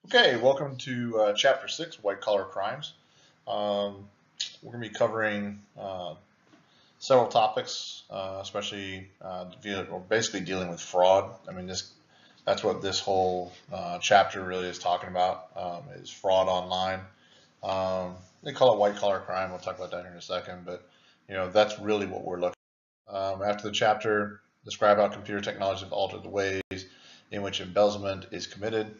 Okay, welcome to Chapter 6, White Collar Crimes. Um, we're going to be covering several topics, especially basically dealing with fraud. That's what this whole chapter really is talking about, is fraud online. They call it white collar crime. We'll talk about that here in a second, but that's really what we're looking at. After the chapter, describe how computer technologies have altered the ways in which embezzlement is committed.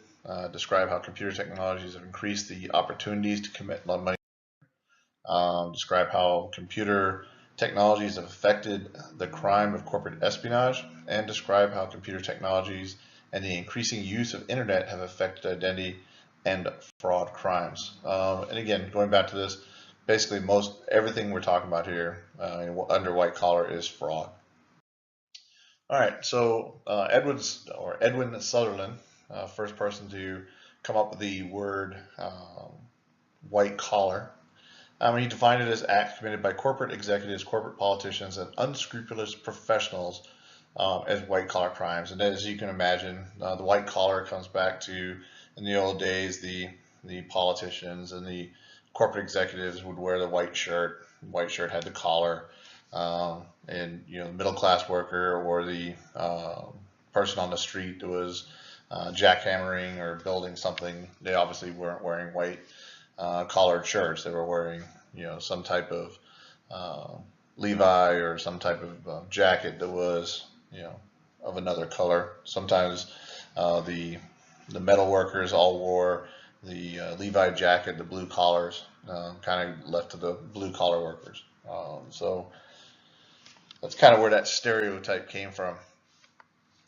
Describe how computer technologies have increased the opportunities to commit money. Describe how computer technologies have affected the crime of corporate espionage, and describe how computer technologies and the increasing use of internet have affected identity and fraud crimes. And again, going back to this, basically most everything we're talking about here under white collar is fraud. All right, so Edwin Sutherland, first person to come up with the word white collar. He defined it as acts committed by corporate executives, corporate politicians, and unscrupulous professionals as white collar crimes. And as you can imagine, the white collar comes back to in the old days the politicians and the corporate executives would wear the white shirt. The white shirt had the collar. And the middle class worker or the person on the street that was jackhammering or building something, they obviously weren't wearing white collared shirts. They were wearing some type of Levi or some type of jacket that was of another color. Sometimes the metal workers all wore the Levi jacket, the blue collars, kind of left to the blue collar workers. So that's kind of where that stereotype came from.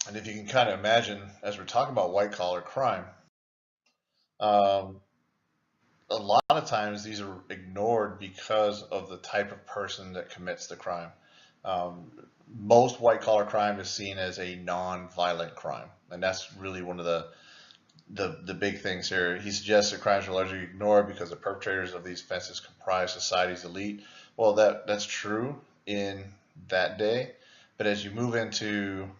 And if you can kind of imagine, as we're talking about white collar crime, um, a lot of times these are ignored because of the type of person that commits the crime. Um, Most white collar crime is seen as a non-violent crime, and that's really one of the big things here. He suggests that crimes are largely ignored because the perpetrators of these offenses comprise society's elite. Well, that's true in that day, but as you move into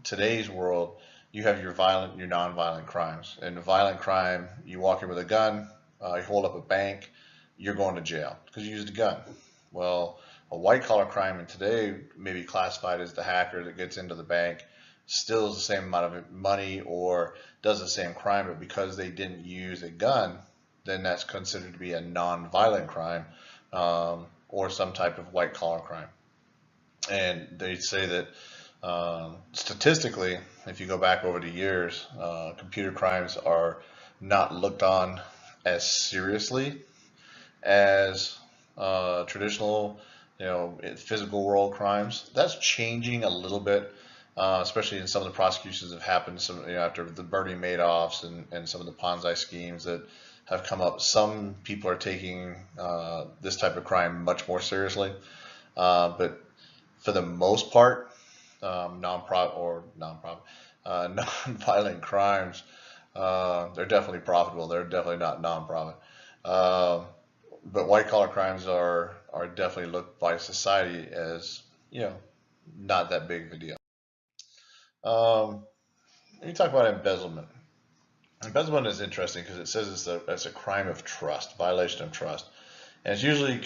today's world, you have your non-violent crimes. And violent crime, you walk in with a gun, you hold up a bank, you're going to jail because you used a gun. Well, a white collar crime in today may be classified as the hacker that gets into the bank, steals the same amount of money or does the same crime, but because they didn't use a gun, then that's considered to be a non-violent crime or some type of white collar crime. And they say that statistically, if you go back over the years, computer crimes are not looked on as seriously as traditional, physical world crimes. That's changing a little bit, especially in some of the prosecutions that have happened after the Bernie Madoffs and some of the Ponzi schemes that have come up. Some people are taking this type of crime much more seriously, but for the most part, non-violent crimes, they're definitely profitable. They're definitely not non-profit. Uh, but white collar crimes are definitely looked by society as not that big of a deal. Um, Let me talk about embezzlement. Embezzlement is interesting because it says it's a crime of trust, violation of trust, and it's usually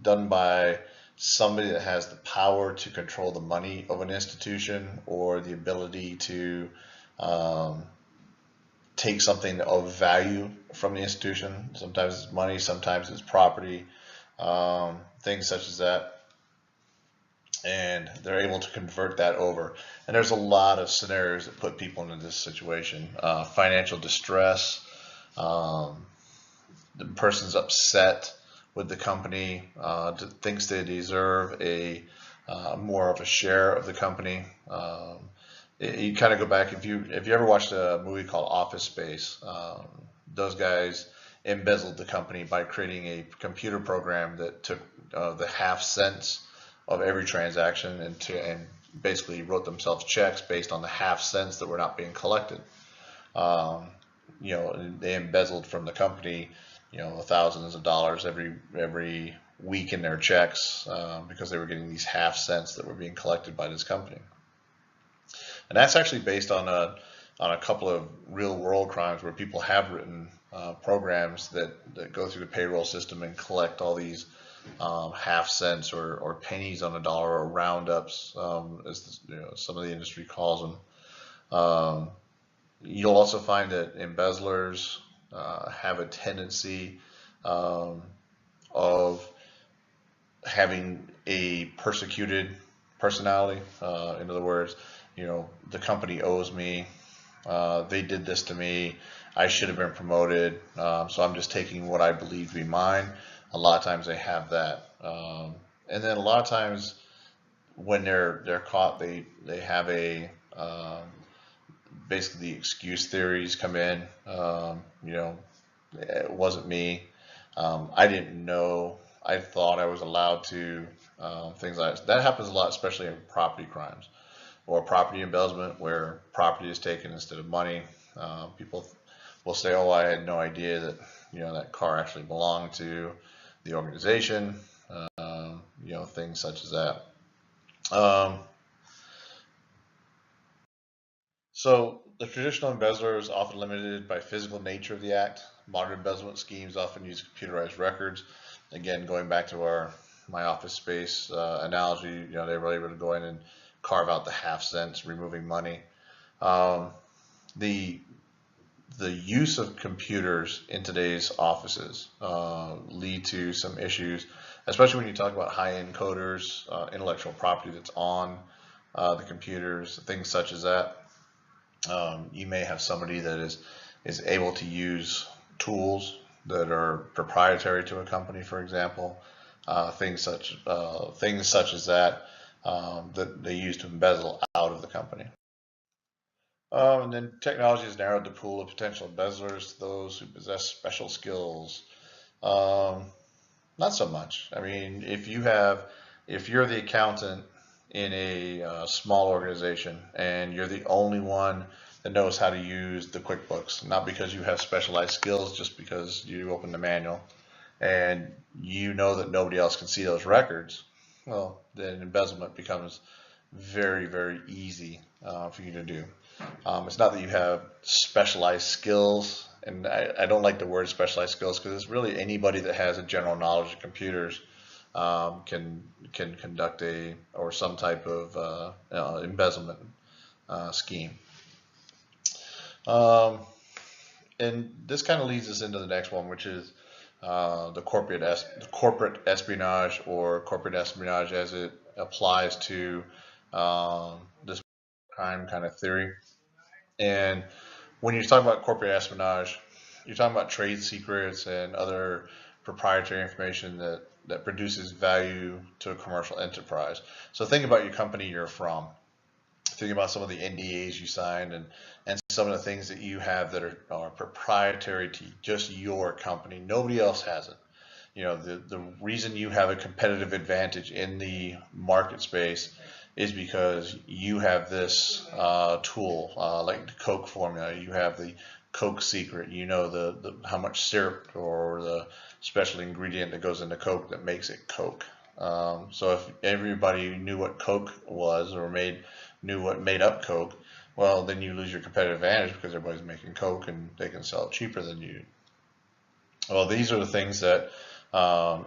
done by somebody that has the power to control the money of an institution or the ability to um, take something of value from the institution. Sometimes it's money, sometimes it's property, things such as that. And they're able to convert that over. And there's a lot of scenarios that put people into this situation. Financial distress, um, the person's upset with the company, thinks they deserve a more of a share of the company. You kind of go back if you ever watched a movie called Office Space, those guys embezzled the company by creating a computer program that took the half cents of every transaction and basically wrote themselves checks based on the half cents that were not being collected. Um, they embezzled from the company, thousands of dollars every week in their checks because they were getting these half cents that were being collected by this company. And that's actually based on on a couple of real world crimes where people have written programs that go through the payroll system and collect all these half cents or pennies on a dollar, or roundups, as some of the industry calls them. You'll also find that embezzlers have a tendency um, of having a persecuted personality. In other words, the company owes me. They did this to me. I should have been promoted. So I'm just taking what I believe to be mine. A lot of times they have that. And then a lot of times when they're caught, they have basically the excuse theories come in. It wasn't me. I didn't know. I thought I was allowed to. Things like that. That happens a lot, especially in property crimes or property embezzlement, where property is taken instead of money. People will say, "Oh, I had no idea that that car actually belonged to the organization." Things such as that. Um, So the traditional embezzler is often limited by physical nature of the act. Modern embezzlement schemes often use computerized records. Again, going back to my office space analogy, they were able to go in and carve out the half cents, removing money. Um, the the use of computers in today's offices lead to some issues, especially when you talk about high-end coders, intellectual property that's on the computers, things such as that. You may have somebody that is able to use tools that are proprietary to a company, for example, things such as that that they use to embezzle out of the company. And then technology has narrowed the pool of potential embezzlers to those who possess special skills. Um, Not so much. I mean, if you're the accountant in a small organization and you're the only one that knows how to use the QuickBooks, not because you have specialized skills, just because you open the manual and you know that nobody else can see those records, well, then embezzlement becomes very, very easy for you to do. It's not that you have specialized skills, and I don't like the word specialized skills because it's really anybody that has a general knowledge of computers can conduct some type of embezzlement scheme. Um, and this kind of leads us into the next one, which is the corporate espionage, or corporate espionage as it applies to this crime kind of theory. And when you talk about corporate espionage, you're talking about trade secrets and other proprietary information that produces value to a commercial enterprise. So think about your company you're from. Think about some of the NDAs you signed and some of the things that you have that are proprietary to just your company. Nobody else has it. The reason you have a competitive advantage in the market space is because you have this tool, like the Coke formula. You have the Coke secret. You know the how much syrup or the special ingredient that goes into Coke that makes it Coke. So if everybody knew what Coke was, or knew what made up Coke, well, then you lose your competitive advantage because everybody's making Coke and they can sell it cheaper than you. Well, these are the things that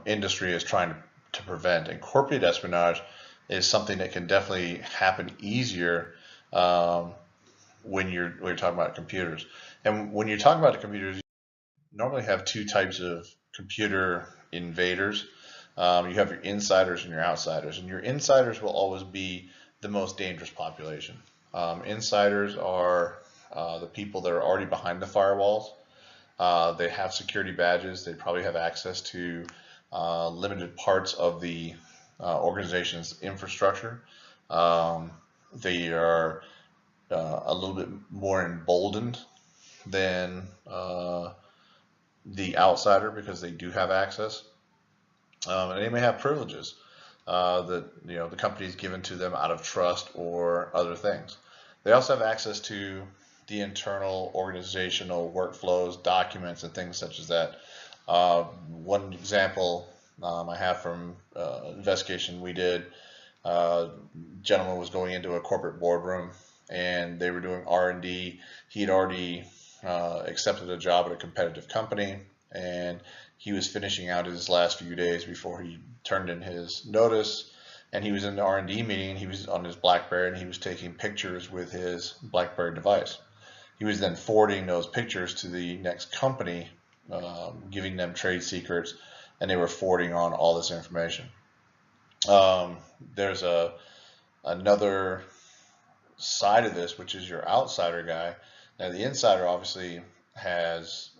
industry is trying to prevent. And corporate espionage is something that can definitely happen easier when you're talking about computers. And when you're talking about the computers, you normally have two types of computer invaders. You have your insiders and your outsiders. And your insiders will always be the most dangerous population. Insiders are the people that are already behind the firewalls. They have security badges. They probably have access to limited parts of the organization's infrastructure. They are a little bit more emboldened than the outsider because they do have access. And they may have privileges that the company is given to them out of trust or other things. They also have access to the internal organizational workflows, documents, and things such as that. One example I have from investigation we did, gentleman was going into a corporate boardroom and they were doing R&D. He had already accepted a job at a competitive company, and he was finishing out his last few days before he turned in his notice. And he was in the R&D meeting. He was on his BlackBerry, and he was taking pictures with his BlackBerry device. He was then forwarding those pictures to the next company, giving them trade secrets, and they were forwarding on all this information. There's another side of this, which is your outsider guy. Now, the insider obviously has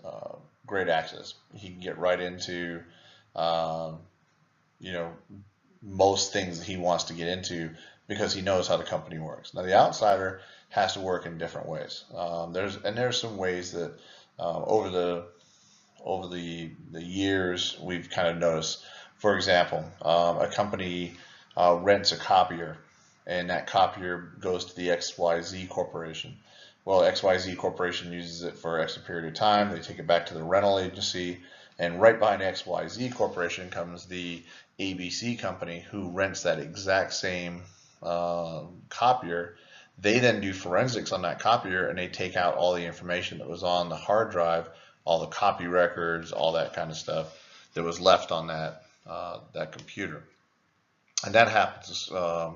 great access. He can get right into, um, you know, most things that he wants to get into because he knows how the company works. Now, the outsider has to work in different ways. There's some ways that over the years we've kind of noticed. For example, a company rents a copier, and that copier goes to the XYZ Corporation. Well, XYZ Corporation uses it for X period of time. They take it back to the rental agency, and right behind XYZ Corporation comes the ABC company who rents that exact same copier. They then do forensics on that copier, and they take out all the information that was on the hard drive, all the copy records, all that kind of stuff that was left on that computer. And that happens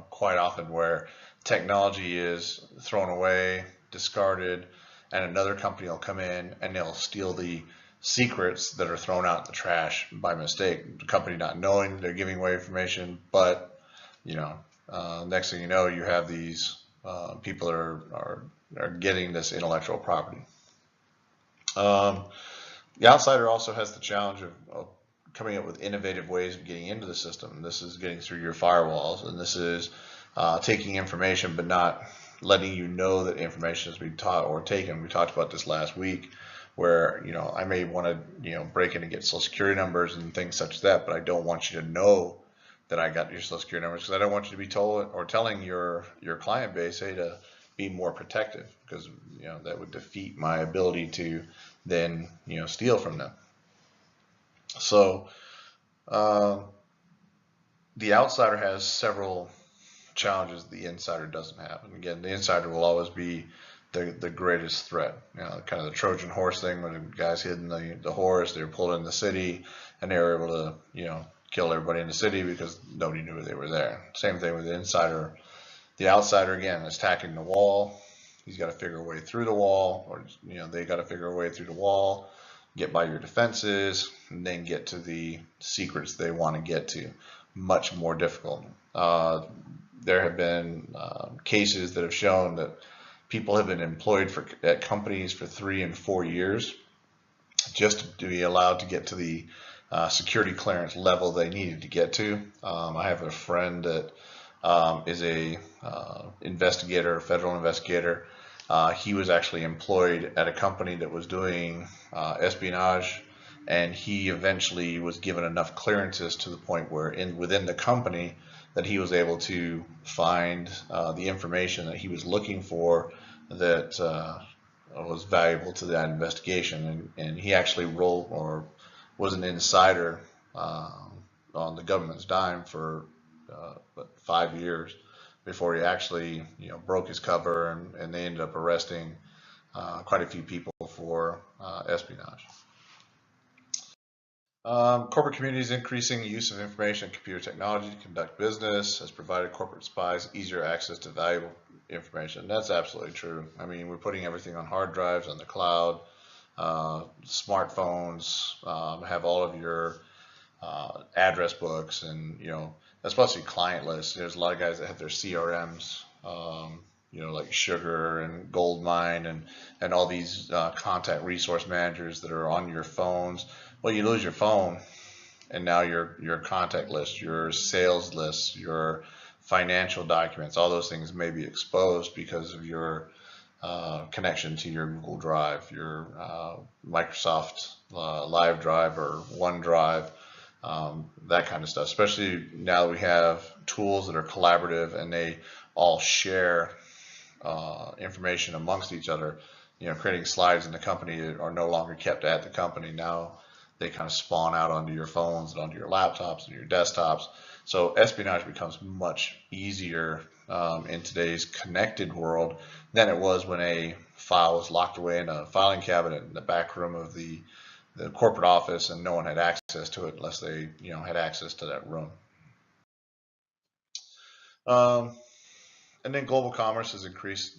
quite often where technology is thrown away, discarded, and another company will come in and they'll steal the secrets that are thrown out in the trash by mistake. The company not knowing they're giving away information, but next thing you know, you have these people that are getting this intellectual property. The outsider also has the challenge of coming up with innovative ways of getting into the system. This is getting through your firewalls, and this is taking information but not letting you know that information is being taught or taken. We talked about this last week, where I may want to break in and get social security numbers and things such as that, but I don't want you to know that I got your social security numbers because I don't want you to be told or telling your client base, hey, to be more protective, because that would defeat my ability to then steal from them. So the outsider has several challenges the insider doesn't have. And again, the insider will always be the greatest threat. Kind of the Trojan horse thing, when the guys hid the horse, they were pulled in the city, and they were able to kill everybody in the city because nobody knew they were there. Same thing with the insider. The outsider, again, is attacking the wall. He's got to figure a way through the wall, or they got to figure a way through the wall, get by your defenses, and then get to the secrets they want to get to. Much more difficult. There have been cases that have shown that people have been employed at companies for 3 and 4 years just to be allowed to get to the security clearance level they needed to get to. I have a friend that is a investigator, a federal investigator. He was actually employed at a company that was doing espionage, and he eventually was given enough clearances to the point where within the company that he was able to find the information that he was looking for that was valuable to that investigation. And he actually was an insider on the government's dime for 5 years before he actually broke his cover, and they ended up arresting quite a few people for espionage. Corporate communities increasing use of information and computer technology to conduct business has provided corporate spies easier access to valuable information. That's absolutely true. I mean, we're putting everything on hard drives, on the cloud. Smartphones have all of your address books, and especially client lists. There's a lot of guys that have their CRMs, like Sugar and Goldmine and all these contact resource managers that are on your phones. Well, you lose your phone, and now your contact list, your sales list, your financial documents, all those things may be exposed because of your connection to your Google Drive, your Microsoft Live Drive or OneDrive, that kind of stuff. Especially now that we have tools that are collaborative and they all share information amongst each other. Creating slides in the company are no longer kept at the company. Now they kind of spawn out onto your phones and onto your laptops and your desktops. So espionage becomes much easier in today's connected world than it was when a file was locked away in a filing cabinet in the back room of the corporate office, and no one had access to it unless they, had access to that room. And then global commerce has increased.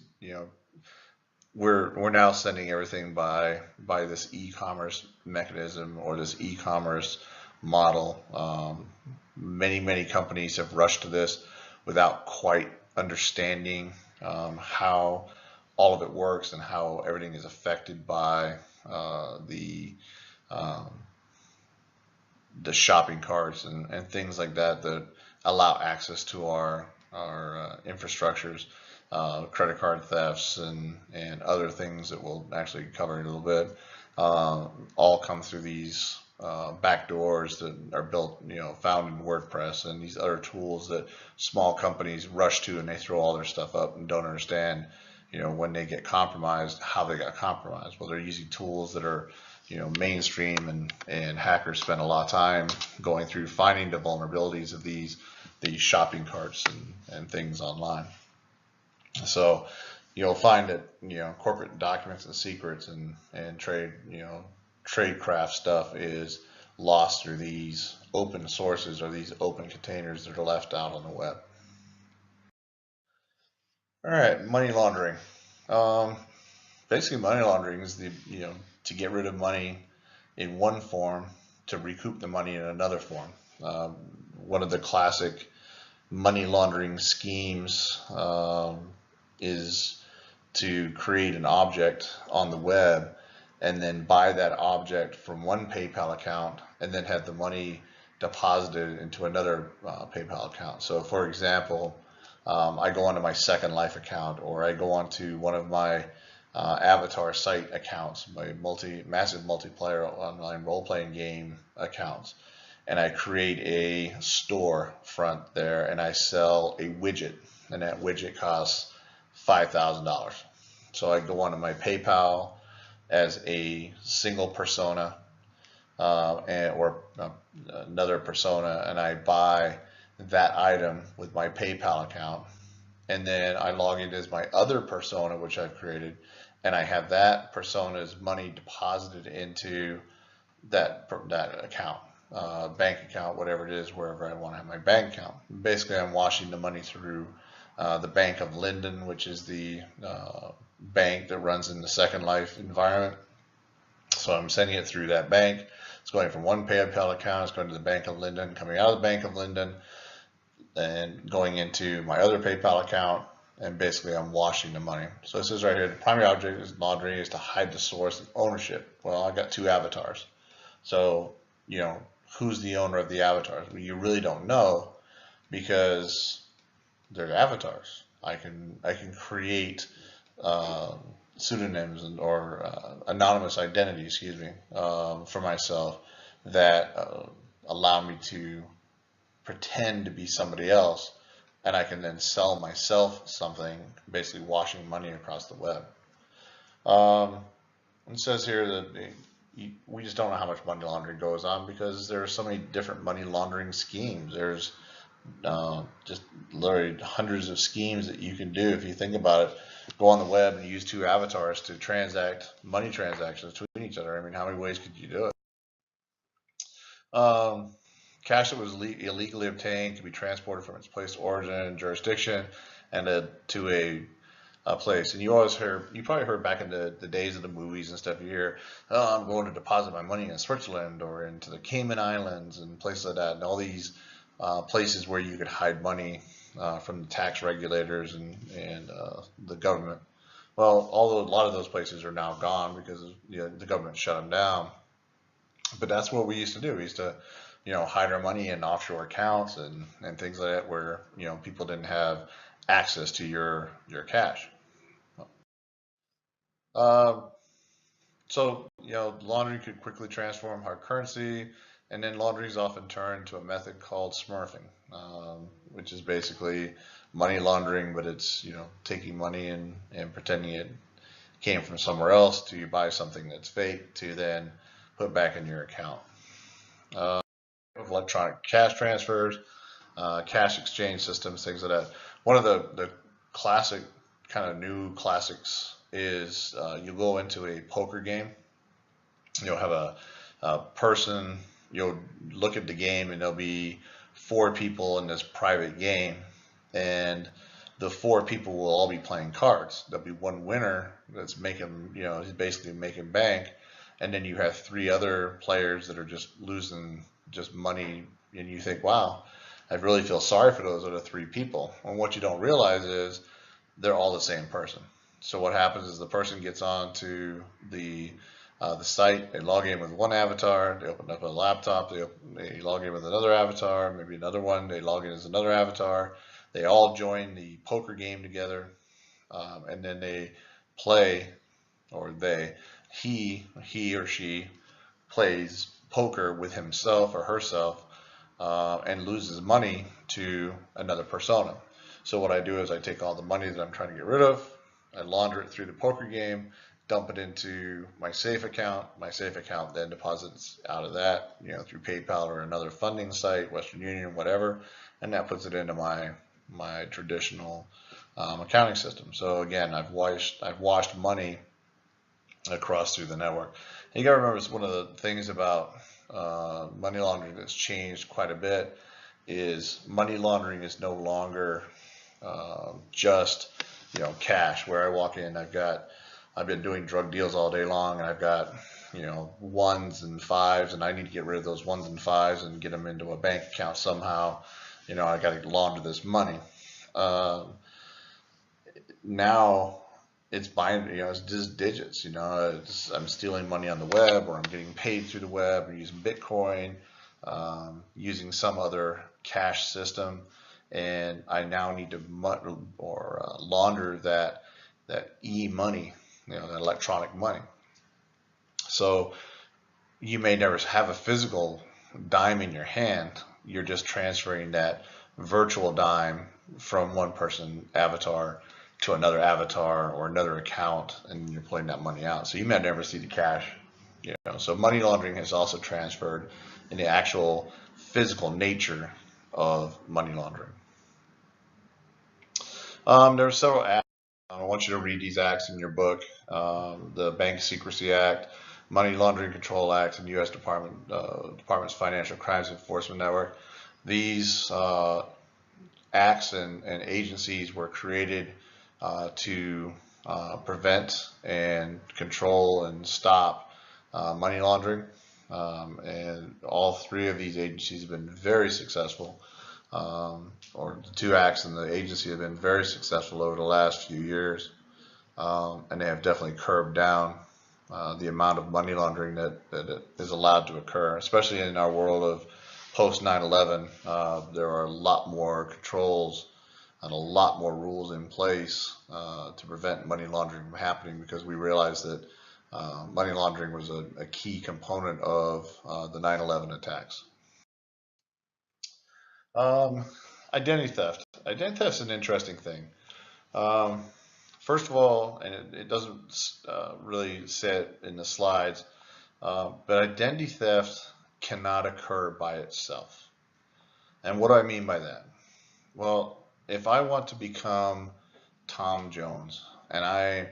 We're now sending everything by this e-commerce mechanism or this e-commerce model. Many companies have rushed to this without quite understanding how all of it works and how everything is affected by the shopping carts and things like that allow access to our infrastructures, credit card thefts and other things that we'll actually cover in a little bit, all come through these back doors that are built, found in WordPress and these other tools that small companies rush to, and they throw all their stuff up and don't understand, when they get compromised, how they got compromised. Well, they're using tools that are, mainstream, and hackers spend a lot of time going through finding the vulnerabilities of these shopping carts and things online. So you'll find that, corporate documents and secrets and trade, tradecraft stuff is lost through these open sources or these open containers that are left out on the web. All right, money laundering. Basically, money laundering is to get rid of money in one form to recoup the money in another form. One of the classic money laundering schemes is to create an object on the web and then buy that object from one PayPal account and then have the money deposited into another PayPal account. So for example, I go onto my Second Life account, or I go onto one of my avatar site accounts, my massive multiplayer online role-playing game accounts, and I create a store front there and I sell a widget, and that widget costs $5,000. So I go onto my PayPal as a single persona or another persona, and I buy that item with my PayPal account, and then I log in as my other persona which I've created, and I have that persona's money deposited into that account, bank account, whatever it is, wherever I want to have my bank account. Basically, I'm washing the money through the Bank of Linden, which is the bank that runs in the Second Life environment. So I'm sending it through that bank. It's going from one PayPal account, it's going to the Bank of Linden, coming out of the Bank of Linden, and going into my other PayPal account, and basically I'm washing the money. So it says right here, the primary object is laundering is to hide the source of ownership. Well, I've got two avatars. So, who's the owner of the avatars? Well, you really don't know, because they're avatars. I can create pseudonyms or anonymous identities, for myself that allow me to pretend to be somebody else, and I can then sell myself something, basically washing money across the web. It says here that we just don't know how much money laundering goes on, because there are so many different money laundering schemes. There's just literally hundreds of schemes that you can do if you think about it. Go on the web and use two avatars to transact money transactions between each other. I mean, how many ways could you do it? Cash that was illegally obtained can be transported from its place of origin and jurisdiction and to a place. And you probably heard back in the days of the movies and stuff, you hear, oh, I'm going to deposit my money in Switzerland or into the Cayman Islands and places like that, and all these places where you could hide money from the tax regulators and the government. Well, although a lot of those places are now gone because the government shut them down. But that's what we used to do. We used to, hide our money in offshore accounts and things like that, where people didn't have access to your cash. So laundering could quickly transform hard currency, and then laundering is often turned to a method called smurfing, which is basically money laundering, but it's taking money and pretending it came from somewhere else to buy something that's fake to then put back in your account. Electronic cash transfers, cash exchange systems, things like that. One of the classic kind of new classics is you go into a poker game. You'll have a person. You'll look at the game, and there'll be four people in this private game, and the four people will all be playing cards. There'll be one winner that's making, he's basically making bank, and then you have three other players that are just losing just money, and you think, wow, I really feel sorry for those other three people. And what you don't realize is they're all the same person. So what happens is the person gets on to the site, they log in with one avatar, they open up a laptop, they log in with another avatar, maybe another one, they log in as another avatar. They all join the poker game together, and then they play, or he or she plays poker with himself or herself, and loses money to another persona. So what I do is I take all the money that I'm trying to get rid of, I launder it through the poker game, dump it into my safe account. My safe account then deposits out of that, through PayPal or another funding site, Western Union, whatever, and that puts it into my traditional accounting system. So again, I've washed money across through the network. And you got to remember, it's one of the things about money laundering that's changed quite a bit is money laundering is no longer just cash. Where I walk in, I've been doing drug deals all day long, and I've got ones and fives, and I need to get rid of those ones and fives and get them into a bank account somehow. I got to launder this money. Now it's it's just digits. I'm stealing money on the web, or I'm getting paid through the web, or using Bitcoin, using some other cash system, and I now need to launder that e-money, that electronic money. So you may never have a physical dime in your hand. You're just transferring that virtual dime from one person avatar to another avatar or another account, and you're pulling that money out. So you may never see the cash. So money laundering has also transferred in the actual physical nature of money laundering. There are several acts. I want you to read these acts in your book. The Bank Secrecy Act, Money Laundering Control Act, and U.S. Department's Financial Crimes Enforcement Network. These acts and agencies were created to prevent and control and stop money laundering. And all three of these agencies have been very successful. Or the two acts and the agency have been very successful over the last few years, and they have definitely curbed down the amount of money laundering that is allowed to occur, especially in our world of post 9/11. There are a lot more controls and a lot more rules in place to prevent money laundering from happening, because we realized that money laundering was a key component of the 9/11 attacks. Identity theft. Identity theft is an interesting thing. First of all, and it doesn't really say it in the slides, but identity theft cannot occur by itself. And what do I mean by that? Well, if I want to become Tom Jones and I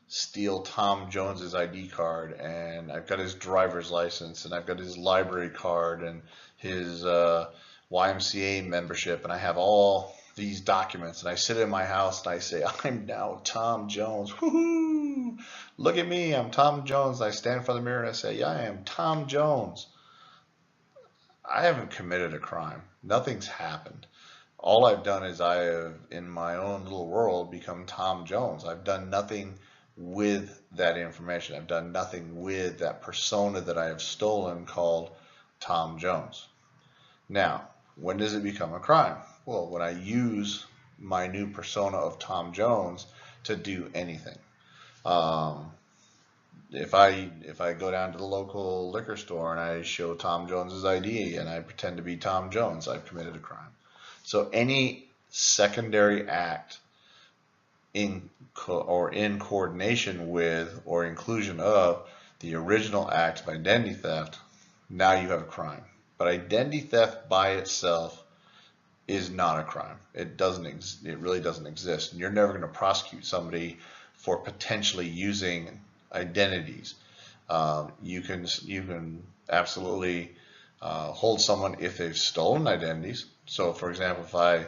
steal Tom Jones's ID card, and I've got his driver's license, and I've got his library card, and his YMCA membership, and I have all these documents, and I sit in my house and I say, I'm now Tom Jones. Woohoo! Look at me, I'm Tom Jones. I stand in front of the mirror and I say, yeah, I am Tom Jones. I haven't committed a crime. Nothing's happened. All I've done is I have, in my own little world, become Tom Jones. I've done nothing with that information. I've done nothing with that persona that I have stolen called Tom Jones. Now, when does it become a crime? Well, when I use my new persona of Tom Jones to do anything. If I go down to the local liquor store and I show Tom Jones's ID and I pretend to be Tom Jones, I've committed a crime. So any secondary act in coordination with or inclusion of the original act of identity theft, now you have a crime. But identity theft by itself is not a crime. It really doesn't exist. And you're never going to prosecute somebody for potentially using identities. You can absolutely hold someone if they've stolen identities. So, for example, if I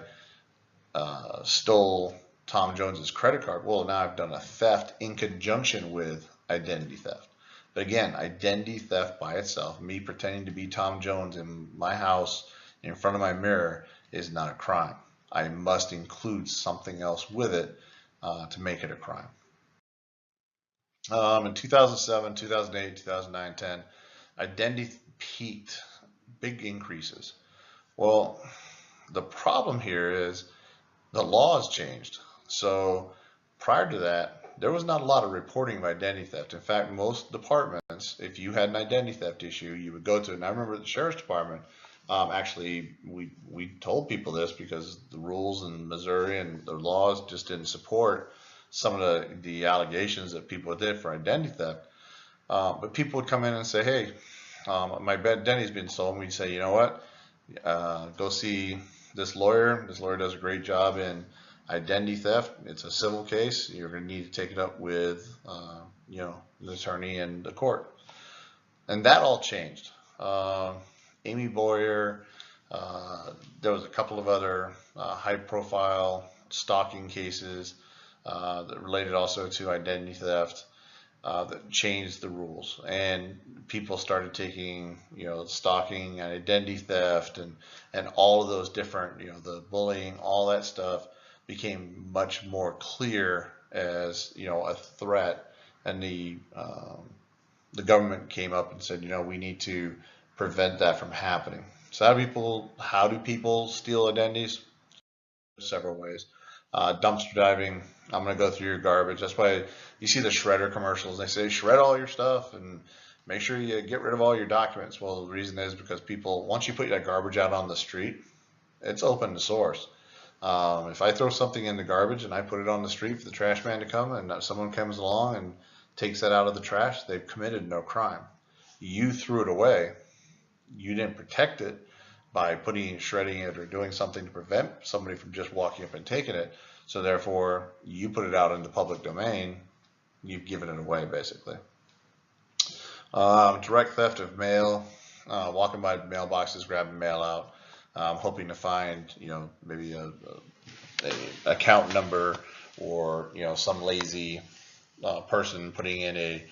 stole Tom Jones's credit card, well, now I've done a theft in conjunction with identity theft. But again, identity theft by itself, me pretending to be Tom Jones in my house in front of my mirror, is not a crime. I must include something else with it to make it a crime. In 2007, 2008, 2009, 10, identity peaked, big increases. Well, the problem here is the law has changed. So prior to that, there was not a lot of reporting of identity theft. In fact, most departments, if you had an identity theft issue, you would go to it. And I remember the sheriff's department, actually, we told people this because the rules in Missouri and the laws just didn't support some of the allegations that people did for identity theft. But people would come in and say, hey, my identity's been stolen. We'd say, you know what? Go see this lawyer. This lawyer does a great job in identity theft. It's a civil case. You're going to need to take it up with, the attorney and the court. And that all changed. Amy Boyer, there was a couple of other high-profile stalking cases that related also to identity theft that changed the rules, and people started taking, stalking and identity theft and all of those different, the bullying, all that stuff became much more clear as, a threat, and the government came up and said, we need to prevent that from happening. So how do people steal identities? Several ways. Dumpster diving. I'm going to go through your garbage. That's why you see the shredder commercials. They say shred all your stuff and make sure you get rid of all your documents. Well, the reason is because people, once you put that garbage out on the street, it's open to source. If I throw something in the garbage and I put it on the street for the trash man to come, and someone comes along and takes that out of the trash, they've committed no crime. You threw it away. You didn't protect it by shredding it or doing something to prevent somebody from just walking up and taking it. So therefore, you put it out in the public domain, you've given it away basically. Direct theft of mail, walking by mailboxes, grabbing mail out, hoping to find, maybe a account number or, some lazy person putting in a,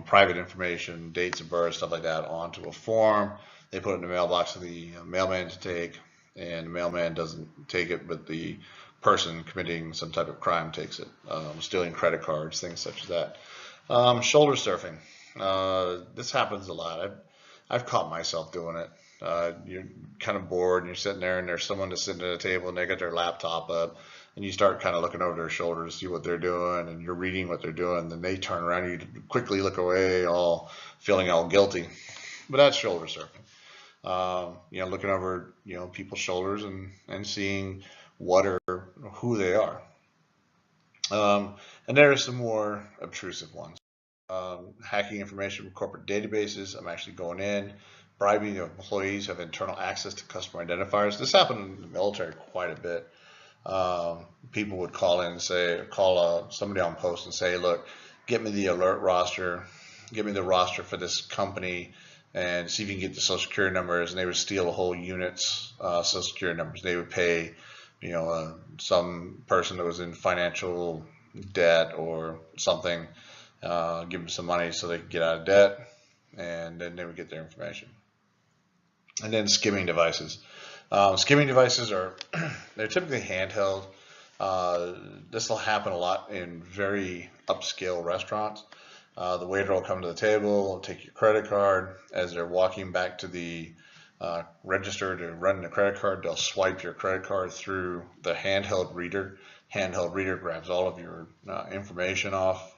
private information, dates of birth, stuff like that onto a form. They put it in the mailbox for the mailman to take, and the mailman doesn't take it, but the person committing some type of crime takes it, stealing credit cards, things such as that. Shoulder surfing. This happens a lot. I've caught myself doing it. You're kind of bored and you're sitting there and there's someone that's sitting at a table and they got their laptop up and you start kind of looking over their shoulder to see what they're doing and you're reading what they're doing. Then they turn around and you quickly look away, all feeling all guilty. But that's shoulder surfing. Looking over, people's shoulders and seeing what or who they are. And there are some more obtrusive ones. Hacking information from corporate databases. I'm actually going in, bribing employees who have internal access to customer identifiers. This happened in the military quite a bit. People would call in and call somebody on post and say, look, get me the alert roster, get me the roster for this company, and see if you can get the social security numbers. And they would steal a whole unit's social security numbers. They would pay, some person that was in financial debt or something, give them some money so they could get out of debt, and then they would get their information. And then skimming devices. Skimming devices they're typically handheld. This will happen a lot in very upscale restaurants. The waiter will come to the table, take your credit card. As they're walking back to the register to run the credit card, they'll swipe your credit card through the handheld reader. Handheld reader grabs all of your information off.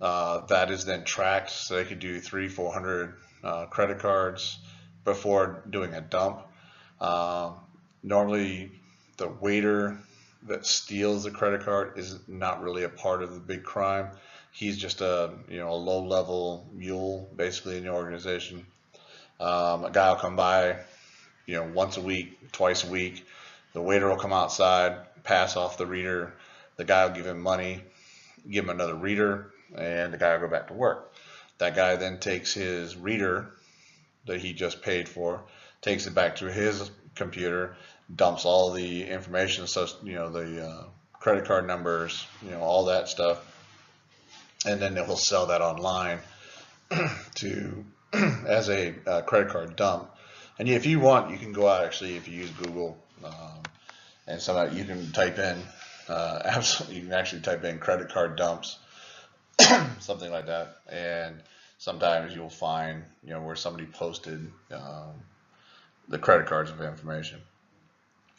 That is then tracked, so they could do 300-400 credit cards before doing a dump. Normally, the waiter that steals the credit card is not really a part of the big crime. He's just a low-level mule basically in the organization. A guy will come by, once a week, twice a week. The waiter will come outside, pass off the reader. The guy will give him money, give him another reader, and the guy will go back to work. That guy then takes his reader that he just paid for, takes it back to his computer, dumps all the information, so the credit card numbers, all that stuff, and then he'll sell that online to as a credit card dump. And if you want, you can go out actually if you use Google, and you can type in you can actually type in credit card dumps, something like that, and sometimes you'll find where somebody posted the credit cards of information.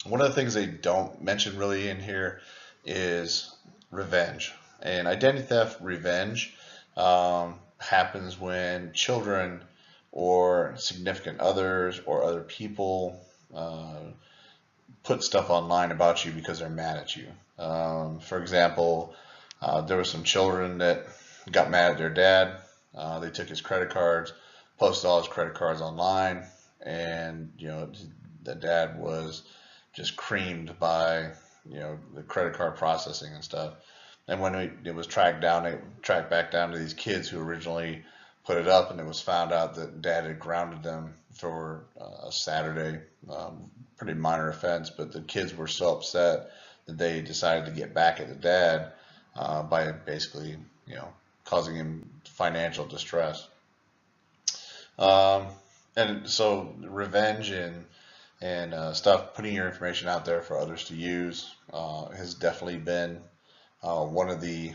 One of the things they don't mention really in here is revenge. And identity theft revenge happens when children or significant others or other people put stuff online about you because they're mad at you. For example, there were some children that got mad at their dad. They took his credit cards, posted all his credit cards online, and the dad was just creamed by the credit card processing and stuff. And when it was tracked back down to these kids who originally put it up, and it was found out that dad had grounded them for a Saturday, pretty minor offense, but the kids were so upset that they decided to get back at the dad by basically causing him financial distress. And so revenge and stuff, putting your information out there for others to use has definitely been one of the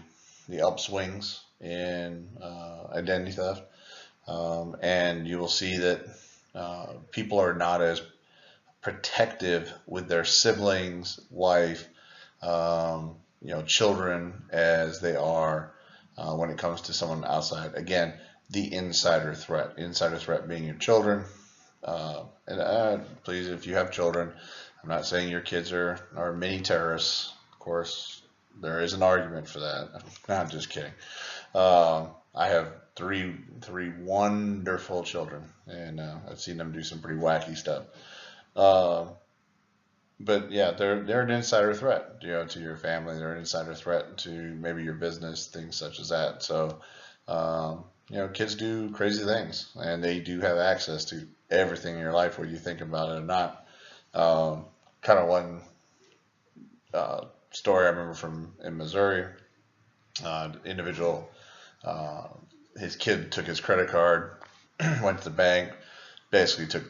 upswings in identity theft. And you will see that people are not as protective with their siblings, wife, children as they are when it comes to someone outside. Again, the insider threat being your children. And please, if you have children, I'm not saying your kids are mini terrorists. Of course, there is an argument for that. I'm just kidding. I have three wonderful children, and I've seen them do some pretty wacky stuff. But yeah, they're an insider threat, to your family. They're an insider threat to maybe your business, things such as that. So, kids do crazy things, and they do have access to everything in your life, whether you think about it or not. Kind of one story I remember from in Missouri. Individual, his kid took his credit card, went to the bank, basically took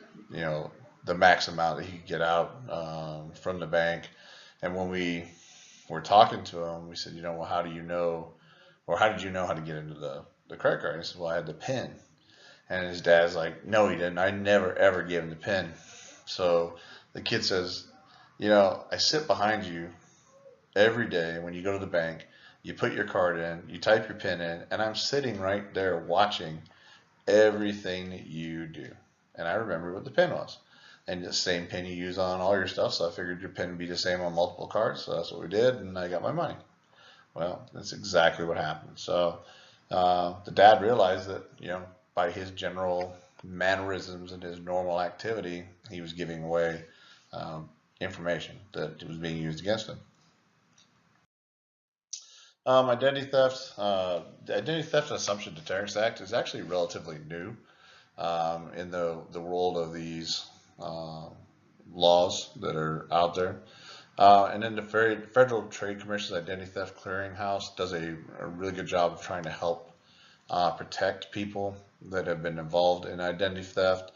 the max amount that he could get out from the bank. And when we were talking to him, we said, well, how do you know, or how did you know how to get into the credit card? And he said, well, I had the PIN. And his dad's like, no, he didn't. I never, ever gave him the PIN. So the kid says, I sit behind you every day when you go to the bank, you put your card in, you type your PIN in, and I'm sitting right there watching everything that you do. And I remember what the PIN was. And the same PIN you use on all your stuff, so I figured your PIN would be the same on multiple cards, so that's what we did, and I got my money. Well, that's exactly what happened. So the dad realized that, by his general mannerisms and his normal activity, he was giving away information that was being used against him. Identity theft. The Identity Theft and Assumption Deterrence Act is actually relatively new in the world of these laws that are out there. And then the Federal Trade Commission's Identity Theft Clearinghouse does a really good job of trying to help protect people that have been involved in identity theft.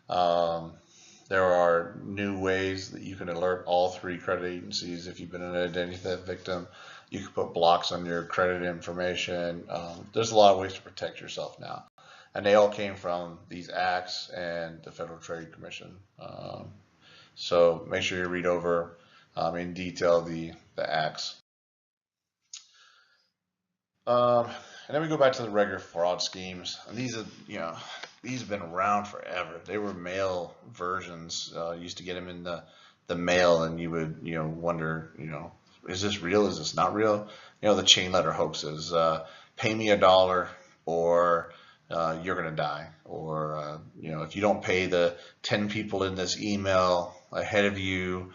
There are new ways that you can alert all three credit agencies if you've been an identity theft victim. You can put blocks on your credit information. There's a lot of ways to protect yourself now. And they all came from these acts and the Federal Trade Commission. So make sure you read over in detail the acts. And then we go back to the regular fraud schemes. And these have been around forever. They were mail versions. You used to get them in the mail, and you would wonder, is this real? Is this not real? The chain letter hoaxes. Pay me $1, or you're going to die, or if you don't pay the 10 people in this email ahead of you,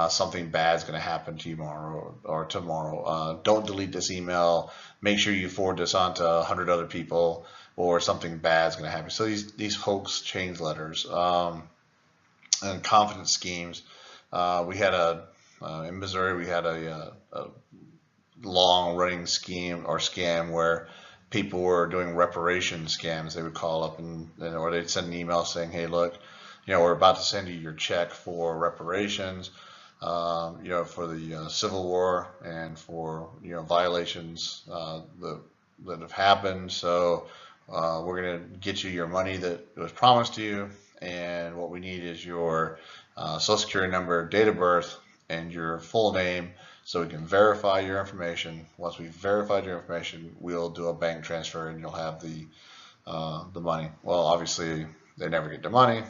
something bad's going to happen to you tomorrow. Don't delete this email. Make sure you forward this on to 100 other people, or something bad's going to happen. So these hoax change letters and confidence schemes. We had in Missouri, we had a long running scheme or scam where people were doing reparation scams. They would call up or they'd send an email saying, "Hey, look, we're about to send you your check for reparations, for the Civil War and for violations that have happened. So we're going to get you your money that was promised to you, and what we need is your Social Security number, date of birth, and your full name, so we can verify your information. Once we've verified your information, we'll do a bank transfer and you'll have the money." Well, obviously they never get the money,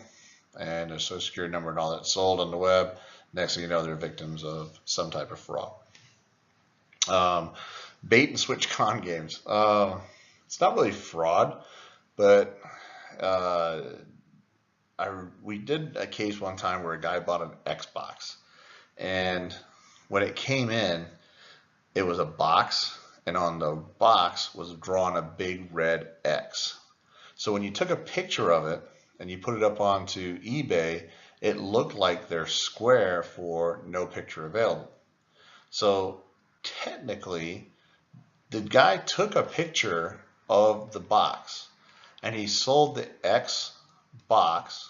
and their Social Security number and all that sold on the web. Next thing you know, they're victims of some type of fraud. Bait and switch con games. It's not really fraud, but we did a case one time where a guy bought an Xbox, and when it came in, it was a box, and on the box was drawn a big red X. So when you took a picture of it and you put it up onto eBay, it looked like their square for no picture available. So technically, the guy took a picture of the box and he sold the X box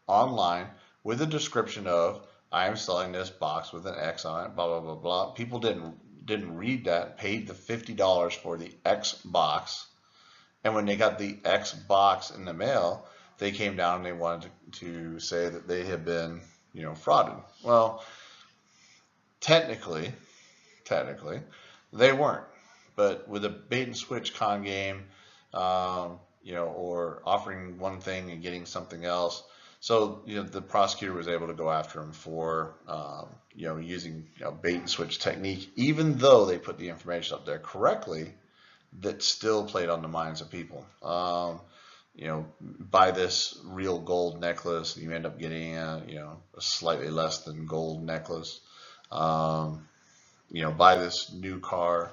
online with a description of, "I am selling this box with an X on it, blah, blah, blah, blah." People didn't read that, paid the $50 for the X box. And when they got the X box in the mail, they came down and they wanted to say that they had been, frauded. Well, technically, they weren't. But with a bait and switch con game, or offering one thing and getting something else, so the prosecutor was able to go after him for using bait and switch technique, even though they put the information up there correctly. That still played on the minds of people. Buy this real gold necklace, you end up getting a slightly less than gold necklace. Buy this new car.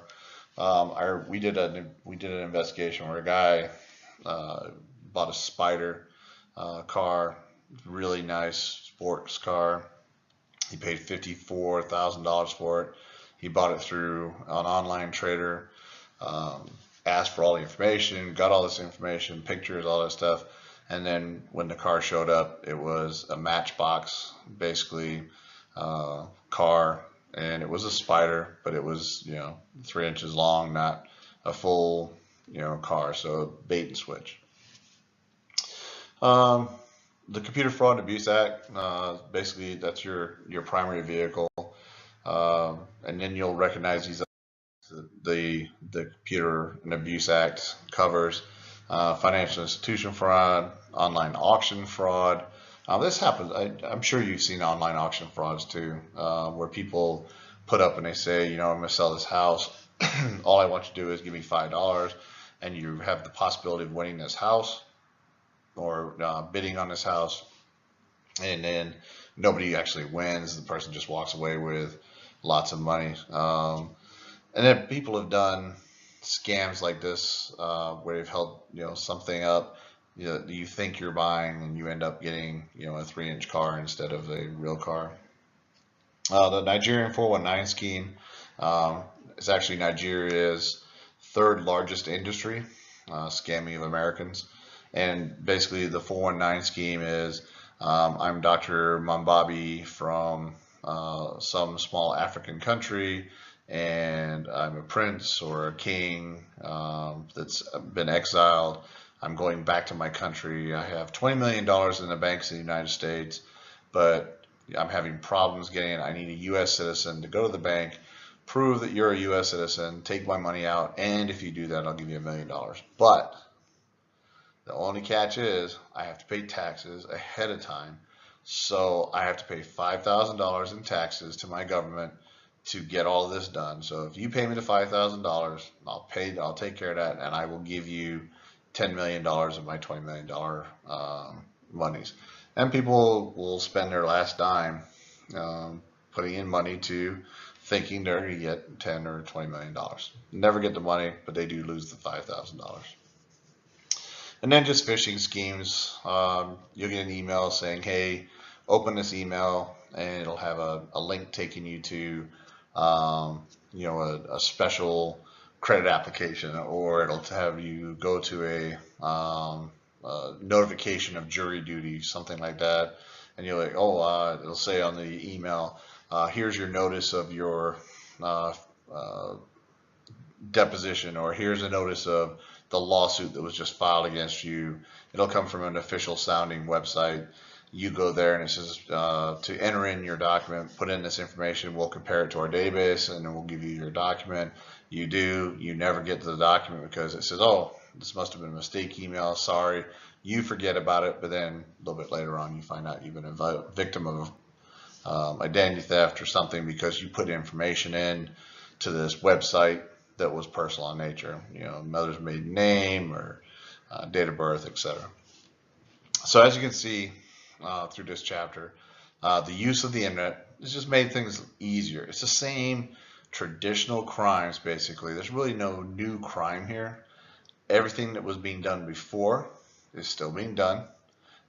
We did an investigation where a guy bought a Spider car, really nice sports car. He paid $54,000 for it. He bought it through an online trader. Asked for all the information, got all this information, pictures, all that stuff, and then when the car showed up, it was a Matchbox, basically, car, and it was a Spider, but it was 3 inches long, not a full car. So bait and switch. The Computer Fraud and Abuse Act, basically that's your primary vehicle, and then you'll recognize these. The Computer and Abuse Act covers financial institution fraud, online auction fraud. This happens. I'm sure you've seen online auction frauds too, where people put up and they say, I'm going to sell this house. All I want you to do is give me $5, and you have the possibility of winning this house or bidding on this house, and then nobody actually wins. The person just walks away with lots of money. And then people have done scams like this where they've held something up you think you're buying, and you end up getting a 3-inch car instead of a real car. The Nigerian 419 scheme is actually Nigeria's third largest industry, scamming of Americans. And basically the 419 scheme is, I'm Dr. Mambabi from some small African country, and I'm a prince or a king that's been exiled. I'm going back to my country. I have $20 million in the banks in the United States, but I'm having problems getting it. I need a U.S. citizen to go to the bank, prove that you're a U.S. citizen, take my money out, and if you do that, I'll give you $1 million. But the only catch is I have to pay taxes ahead of time. So I have to pay $5,000 in taxes to my government to get all of this done. So if you pay me the $5,000, I'll take care of that, and I will give you $10 million of my $20 million monies. And people will spend their last dime putting in money to thinking they're going to get 10 or $20 million. Never get the money, but they do lose the $5,000. And then just phishing schemes. You'll get an email saying, hey, open this email, and it'll have a link taking you to a special credit application, or it'll have you go to a notification of jury duty, something like that. And you're like, oh, it'll say on the email, here's your notice of your deposition, or here's a notice of the lawsuit that was just filed against you. It'll come from an official sounding website. You go there and it says to enter in your document, put in this information, we'll compare it to our database, and then we'll give you your document. You do, you never get to the document because it says, oh, this must have been a mistake email, sorry. You forget about it, but then a little bit later on you find out you've been a victim of identity theft or something because you put information in to this website that was personal in nature, mother's maiden name or date of birth, etc. So as you can see through this chapter, the use of the internet has just made things easier. It's the same traditional crimes, basically. There's really no new crime here. Everything that was being done before is still being done.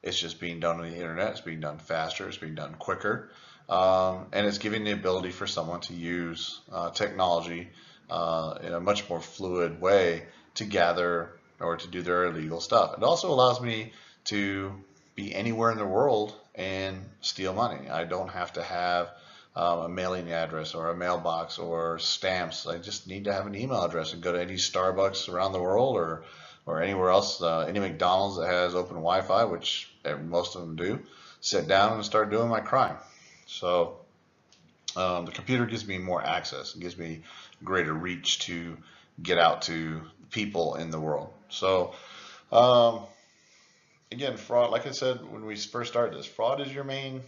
It's just being done on the internet. It's being done faster. It's being done quicker. And it's giving the ability for someone to use technology in a much more fluid way to gather or to do their illegal stuff. It also allows me to be anywhere in the world and steal money. I don't have to have a mailing address or a mailbox or stamps. I just need to have an email address and go to any Starbucks around the world or anywhere else, any McDonald's that has open Wi-Fi, which most of them do, sit down and start doing my crime. So the computer gives me more access. It gives me greater reach to get out to people in the world. So again, fraud, like I said when we first started this, fraud is your main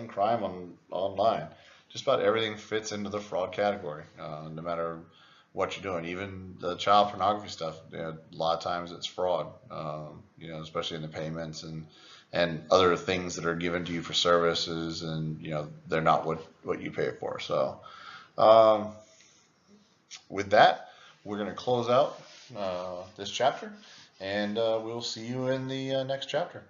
crime online. Just about everything fits into the fraud category, no matter what you're doing. Even the child pornography stuff, a lot of times it's fraud, especially in the payments and other things that are given to you for services, and they're not what you pay for. So with that, we're going to close out this chapter, and we'll see you in the next chapter.